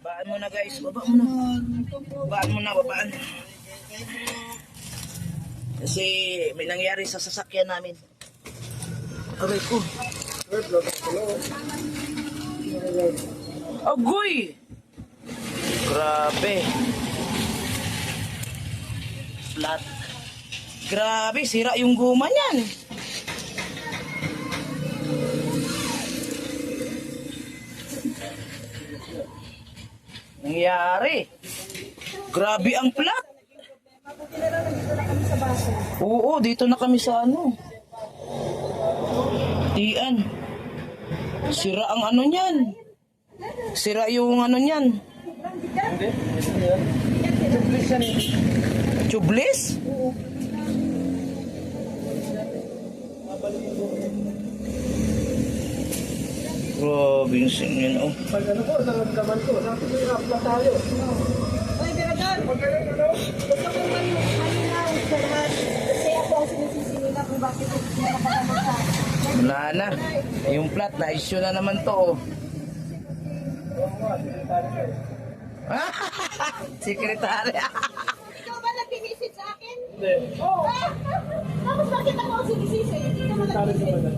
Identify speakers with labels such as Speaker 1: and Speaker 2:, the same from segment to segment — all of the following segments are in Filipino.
Speaker 1: Babaan mo na guys, babaan mo na. Babaan mo na, babaan. Kasi may nangyari sa sasakyan namin. Aray ko. Agoy! Grabe. Flat. Grabe, sira yung guma niyan. Nangyari. Grabe ang plat. Oo, dito na kami sa ano. Tian. Sira ang ano niyan. Sira yung ano niyan. Tubeless? Grabe yung singin, oh.
Speaker 2: Pag ano po, naramdaman ko, sabi ko yung upla tayo.
Speaker 3: Oy, Biradan! Gusto ko malinaw sa lahat. Kasi ako ang sinisisi nila kung bakit nakapagano sa...
Speaker 1: Wala na. Yung plat, na-issue na naman to, oh. Sekretary.
Speaker 3: Ikaw ba nagpinisip sa akin?
Speaker 2: Hindi.
Speaker 3: Oo. Tapos bakit ako ang sinisisi? Hindi ka man nagpinisip.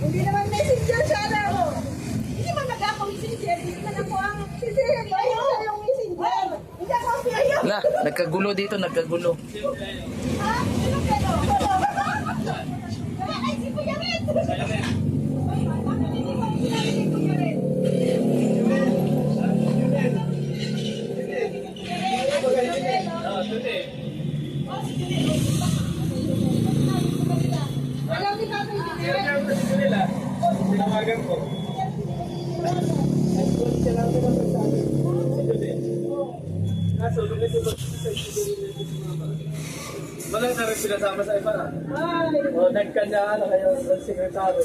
Speaker 3: Hindi naman messenger sana ako. Hindi man nag-ako messenger. Hindi man ako ang messenger. Ayaw sa yung messenger. Hindi ako ang ayaw.
Speaker 1: Wala, nagkagulo dito, nagkagulo.
Speaker 3: Ha? Ano pero? Ay, si Kuya Red! Ay, bakit hindi ko sinabi si Kuya Red? Alam ni Tatay Juliet.
Speaker 2: Tinawagan ko. Kaso, lumito ba sa wala na rin sila sama sa iba na. O, nagkanya na kayo sa sekretary.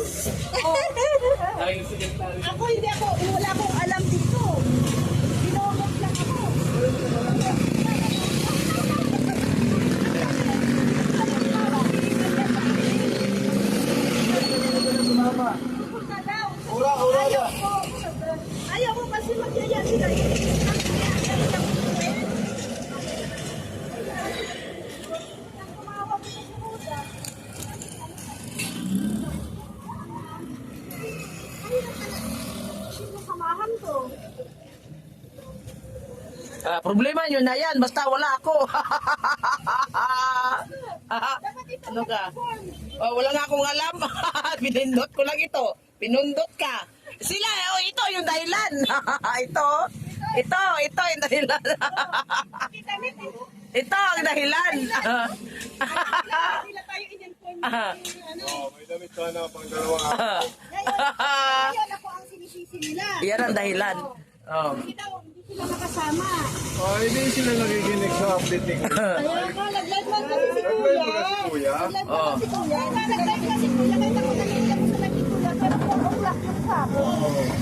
Speaker 2: Tayong sekretary.
Speaker 3: Ako hindi ako, wala akong alam dito. Binobot lang ako.
Speaker 2: Sumama.
Speaker 3: Punta daw.
Speaker 2: Ura
Speaker 3: Ayaw
Speaker 2: na.
Speaker 3: ko. Ayaw ko kasi magyaya sila. Sino samahan ko?
Speaker 1: Problema nyo na yan, basta wala ako. Ano ka? Oh, wala nga akong alam. Pinindot ko lang ito. Pinundot ka. Sila, oh, ito yung dahilan. ito yung dahilan. Ito ang dahilan.
Speaker 3: Sila tayo in-inform.
Speaker 2: May damit ka na pang dalawang araw.
Speaker 3: Ngayon ako ang sinisisi nila.
Speaker 1: Yan ang dahilan. Oh.
Speaker 3: Hindi daw, hindi sila makasama.
Speaker 2: Hindi sila nagiginig sa update ni Kuya.
Speaker 3: Kaya nga, nag-live lang kasi si
Speaker 2: Nag-live
Speaker 3: Kuya.
Speaker 2: ba si Kuya?
Speaker 3: Nag-live lang si Kuya. Nag-live lang si Kuya. Kahit ako nalilip ko sa live ni Kuya. Pero kung uklak yun sa akin.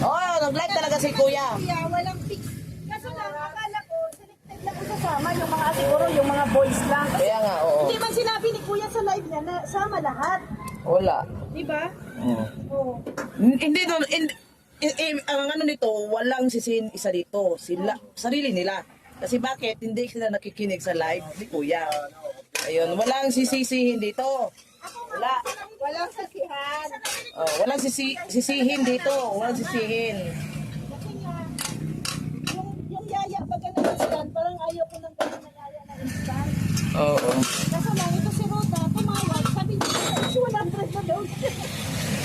Speaker 1: Oh, nag-live talaga si Kuya.
Speaker 3: Kuya, walang fix. Kaso lang, akala ko, selected lang ko sasama. Yung mga siguro, yung mga boys lang. Kasi
Speaker 1: Kaya nga, oo.
Speaker 3: hindi man sinabi ni Kuya sa live niya na sama lahat.
Speaker 1: Wala.
Speaker 3: Diba?
Speaker 1: Oh.
Speaker 3: Oo.
Speaker 1: Hindi doon, ang ano nito, walang sisihin isa dito. Sila, sarili nila. Kasi bakit hindi sila nakikinig sa live ni Kuya? Ayun, walang sisisihin dito. Wala.
Speaker 3: Walang sasihan.
Speaker 1: Oh, walang sisihin dito. Walang sisihin.
Speaker 3: Kasi nga, yung yaya pag na instant, parang ayaw ko ng ganun na yaya na instant.
Speaker 1: Oo.
Speaker 3: Kaso lang, ito si Roda, tumawag, sabi niya, kasi walang bread na daw.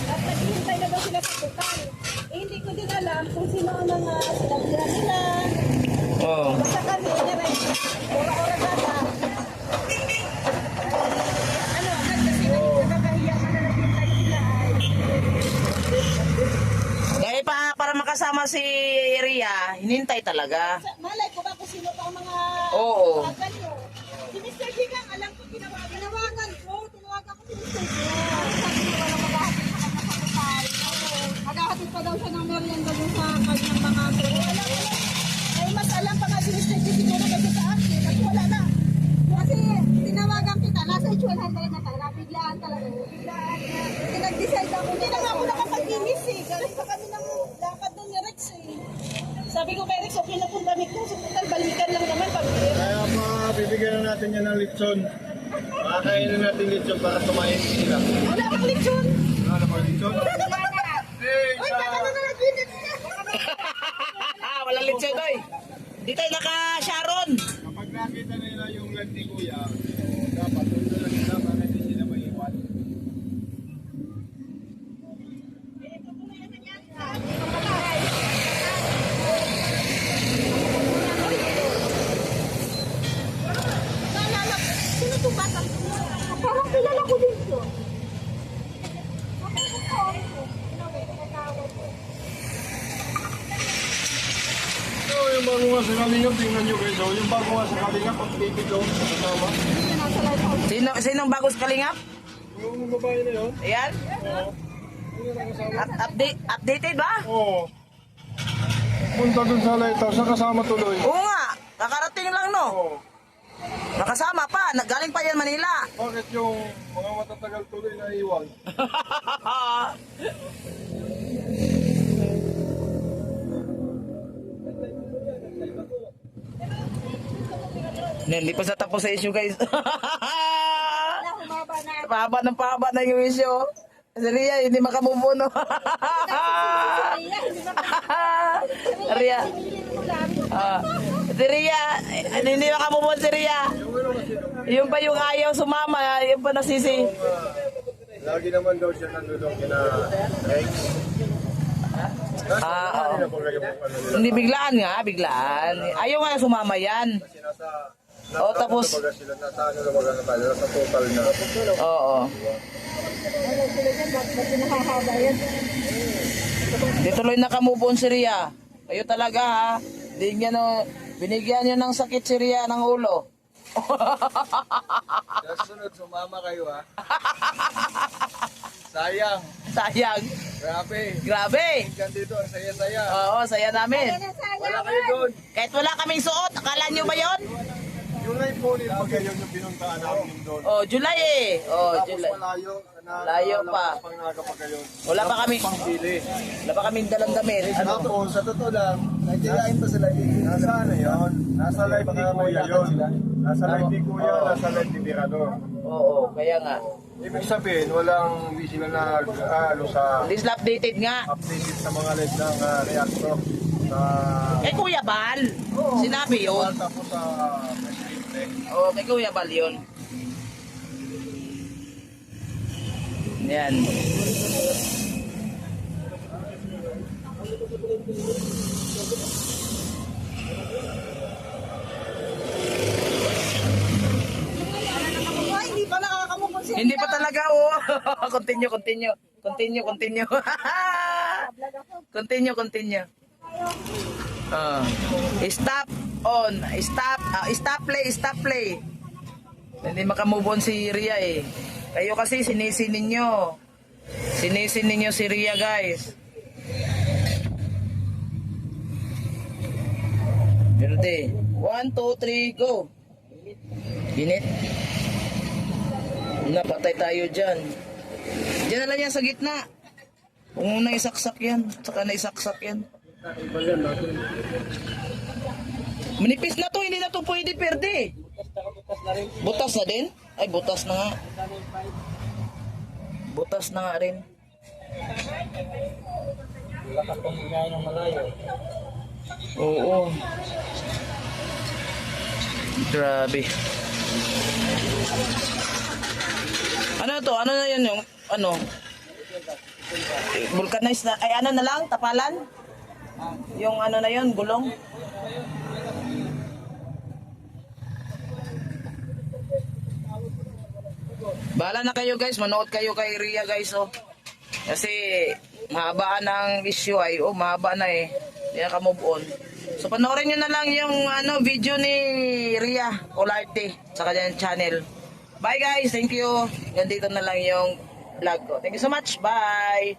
Speaker 3: At naghihintay na daw sila sa tukal. Eh, hindi ko din alam kung sino ang mga sinabihan nila.
Speaker 1: Oh.
Speaker 3: Basta kami, direct, ora-ora bata. Ano, agad kasi nakakahiya ka na naghihintay sila ay.
Speaker 1: Kaya para makasama si Ria, hinintay talaga.
Speaker 3: Malay ko ba kung sino pa ang mga
Speaker 1: Oo.
Speaker 3: tawagan nyo? Si Mr. Gigang, alam ko tinawagan ko. Tinawagan ko si Mr. Gigang. Sabi niya walang maghahatid sa kanya sa kupay. Maghahatid pa daw siya ng merienda dun sa kanyang mga tulo. Alam mo yan. Ay, mas alam pa nga si Mr. G siguro kasi sa akin. Kasi wala na. Kasi tinawagan kita. Nasa 100 na talaga. Biglaan talaga. Biglaan. Kasi nag-decide ako. Hindi na nga ako nakapag-inis eh. Galing pa kami ng lakad dun
Speaker 2: natin yan ng lechon. Makakainin natin lechon para tumayin sila.
Speaker 3: Wala kang lechon.
Speaker 2: Wala na ba lechon? Hey,
Speaker 3: Uy, baka na nag-init ka.
Speaker 1: Walang lechon, oy. Di tayo naka-Sharon.
Speaker 2: kapag nakita nila yung live ni Kuya, dapat doon na sila para hindi sila maiwan.
Speaker 3: Naalala, sino itong bata? Parang kilala ko din ito.
Speaker 2: So, yung bago nga sa Kalingap, tingnan nyo guys. So, yung bago nga sa Kalingap, ang baby doon, kasama.
Speaker 1: Sinong bagos kalingap?
Speaker 2: Yung babae na yun.
Speaker 1: Ayan. Updated ba?
Speaker 2: Oo. Punta dun sa lighthouse, nakasama tuloy.
Speaker 1: Oo nga. Kakarating lang, no?
Speaker 2: Oo.
Speaker 1: Nakasama pa. Galing pa yan Manila.
Speaker 2: Bakit yung mga matatagal tuloy na iwan?
Speaker 1: Hindi pa sa tapos sa issue, guys.
Speaker 3: Wala, humaba na.
Speaker 1: Pahaba na yung issue. Si Ria, hindi makamumuno. Ria. Si Ria, hindi makamumuno si Ria. Yung pa yung ayaw sumama, yung pa nasisi.
Speaker 2: Lagi naman daw siya nandun kina Rex.
Speaker 1: Oo.
Speaker 2: Hindi na ba kayo ano nila?
Speaker 1: Hindi biglaan nga, biglaan. Ayaw nga sumama yan.
Speaker 2: Kasi nasa...
Speaker 1: Oo, tapos-
Speaker 2: Nasa sila, nasa ano na baga na tayo, nasa total na.
Speaker 1: Oo.
Speaker 3: Wala sila dyan, ba't nakahaba yan?
Speaker 1: Di tuloy nakamove on si Ria. Kayo talaga ha. Binigyan nyo ng sakit si Ria ng ulo.
Speaker 2: Sa sunod, sumama kayo ha. Sayang.
Speaker 1: Sayang.
Speaker 2: Grabe.
Speaker 1: Grabe.
Speaker 2: Diyan dito, ang saya-saya.
Speaker 1: Oo, saya namin.
Speaker 2: Wala kayo doon.
Speaker 1: Kahit wala kaming suot, akala nyo ba yon?
Speaker 2: Yung live phone, pag yung pinuntaan namin doon.
Speaker 1: Oh, July eh. Oh,
Speaker 2: Tapos
Speaker 1: July.
Speaker 2: malayo.
Speaker 1: Layo pa.
Speaker 2: Pang nakapagayon.
Speaker 1: Wala pa kami.
Speaker 2: Pangpili.
Speaker 1: Wala pa kaming dalang damit. Ano?
Speaker 2: Tapos, sa totoo lang, nagkikain pa sila dito. Nasa ano yun? Nasa live ni Kuya yun. Nasa live ni Kuya, nasa live ni Mirador.
Speaker 1: Oo, kaya nga.
Speaker 2: Ibig sabihin, hindi sila nag-ano sa
Speaker 1: This updated nga.
Speaker 2: updated sa mga live ng reactor. Sa
Speaker 1: Kay Kuya Bal. Sinabi yun.
Speaker 2: tapos sa Presidente.
Speaker 1: Oo, kay Kuya Bal yun. Yan.
Speaker 3: Ay, hindi pa nakakamukon siya.
Speaker 1: Hindi pa talaga, oh. Continue. Continue. Stop on. Stop play. Hindi makamove on si Ria eh. Kayo kasi sinisi ninyo si Ria, guys. Verde. 1, 2, 3, go. Init. Napatay tayo dyan. Diyan na lang yan sa gitna. Kung muna isaksak yan, saka na isaksak yan. Manipis na to, hindi na to pwede perde. Butas na din? Ay, butas na nga. Butas na nga rin. Oo. Grabe. Ano to? Ano na yun yung, ano? Vulcanized na, ay ano na lang? Tapalan? Yung ano na yun, gulong? Bahala na kayo guys, manood kayo kay Ria guys oh. Kasi mahaba ng issue ay, mahaba na eh. Hindi na ka-move on. So panoorin nyo na lang yung video ni Ria Olarte sa kanyang channel. Bye guys, thank you. Ganito na lang yung vlog ko. Thank you so much, bye!